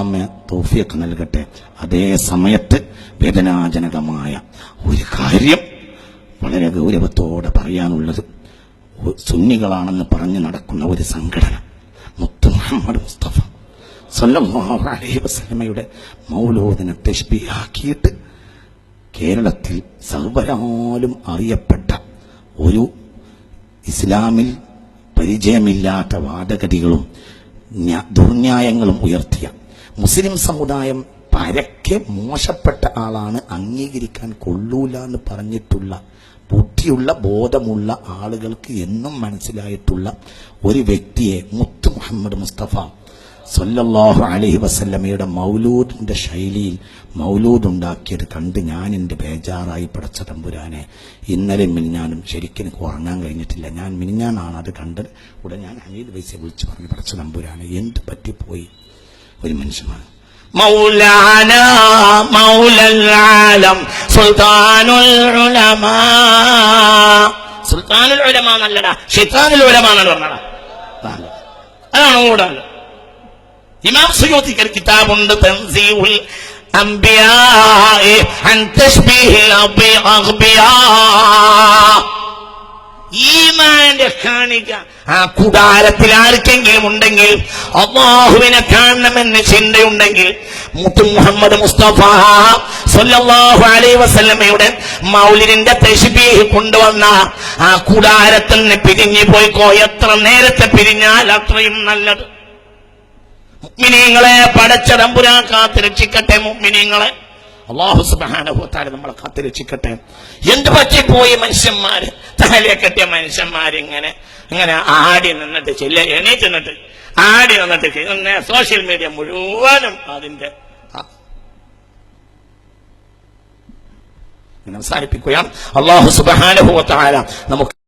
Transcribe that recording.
നമ്മെ തൗഫീഖ് നൽകട്ടെ. അതേ സമയത്ത് വേദനാജനകമായ ഒരു കാര്യം വളരെ ഗൗരവത്തോടെ പറയാനുള്ളത്, സുന്നികളാണെന്ന് പറഞ്ഞു നടക്കുന്ന ഒരു സംഘടന മുത്ത് മുഹമ്മദ് മുസ്തഫ സല്ലല്ലാഹു അലൈഹി വസല്ലമയുടെ മൗലൂദിനെ തശ്ബീഹാക്കിയിട്ട് കേരളത്തിൽ സർവരാലും അറിയപ്പെട്ട ഒരു ഇസ്ലാമിൽ പരിചയമില്ലാത്ത വാദഗതികളും ദുർന്യായങ്ങളും ഉയർത്തിയ മുസ്ലിം സമുദായം പരക്കെ മോശപ്പെട്ട ആളാണ്, അംഗീകരിക്കാൻ കൊള്ളൂല എന്ന് പറഞ്ഞിട്ടുള്ള ബുദ്ധിയുള്ള ബോധമുള്ള ആളുകൾക്ക് എന്നും മനസ്സിലായിട്ടുള്ള ഒരു വ്യക്തിയെ മുത്ത് മുഹമ്മദ് മുസ്തഫ സല്ലല്ലാഹു അലൈഹി വസല്ലമയുടെ മൗലൂദിന്റെ ശൈലിയിൽ മൗലൂദ് ഉണ്ടാക്കിയത് കണ്ട് ഞാൻ എൻ്റെ ബേജാറായി. പടച്ച തമ്പുരാനെ, ഇന്നലെ മിനിഞ്ഞാനും ശരിക്കും എനിക്ക് ഉറങ്ങാൻ കഴിഞ്ഞിട്ടില്ല. ഞാൻ മിനിഞ്ഞാനാണ് അത് കണ്ടത്. ഉടനെ ഞാൻ ഹമീദ് വൈസിയെ വിളിച്ചു പറഞ്ഞു, പടച്ച തമ്പുരാനെ എന്ത് പറ്റിപ്പോയി. ഒരു മനുഷ്യനാണ് മൗലാന മൗലൽ ആലം സുൽത്താനുൽ ഉലമാ. സുൽത്താനുൽ ഉലമാ നല്ലടാ, ശൈത്താനുൽ ഉലമാ എന്ന് പറഞ്ഞടാ, അതാണ് ഓടാണ്. ഇമാം സുയൂത്തിക്ക് ഒരു കിതാബുണ്ട്, തൻസീഉൽ അംബിയാഇ അൻ തശ്ബീഹിൽ അംബിയാ. ഈമാന്റെ കാണിക ആ കൂടാരത്തിൽ ആർക്കെങ്കിലും ഉണ്ടെങ്കിൽ, അല്ലാഹുവിനെ കാണണമെന്ന് ചിന്തയുണ്ടെങ്കിൽ, മുത്ത് മുഹമ്മദ് മുസ്തഫ സല്ലല്ലാഹു അലൈഹി വസല്ലമയുടെ മൗലിദിന്റെ തശ്ബീഹ് കൊണ്ടുവന്ന ആ കൂടാരത്തിൽ നിന്ന് പിരിഞ്ഞു പോയിക്കോ. എത്ര നേരത്തെ പിരിഞ്ഞാൽ അത്രയും നല്ലത്. മുഅ്മിനീങ്ങളെ പടച്ച തമ്പുരാൻ കാത്ത് രക്ഷിക്കട്ടെ. മുഅ്മിനീങ്ങളെ അല്ലാഹു സുബ്ഹാനഹു വ തആല നമ്മളെ കാത്ത് രക്ഷിക്കട്ടെ. എന്ത് പറ്റിപ്പോയി മനുഷ്യന്മാര്, തലയെ കെട്ടിയ മനുഷ്യന്മാരിങ്ങനെ ഇങ്ങനെ ആടി നിന്നിട്ട് എണീറ്റ് നിന്നിട്ട് ആടി നിന്നിട്ട് സോഷ്യൽ മീഡിയ മുഴുവനും അതിന്റെ അവസാനിപ്പിക്കുകയാണ്. അല്ലാഹു സുബ്ഹാനഹു വ തആല നമുക്ക്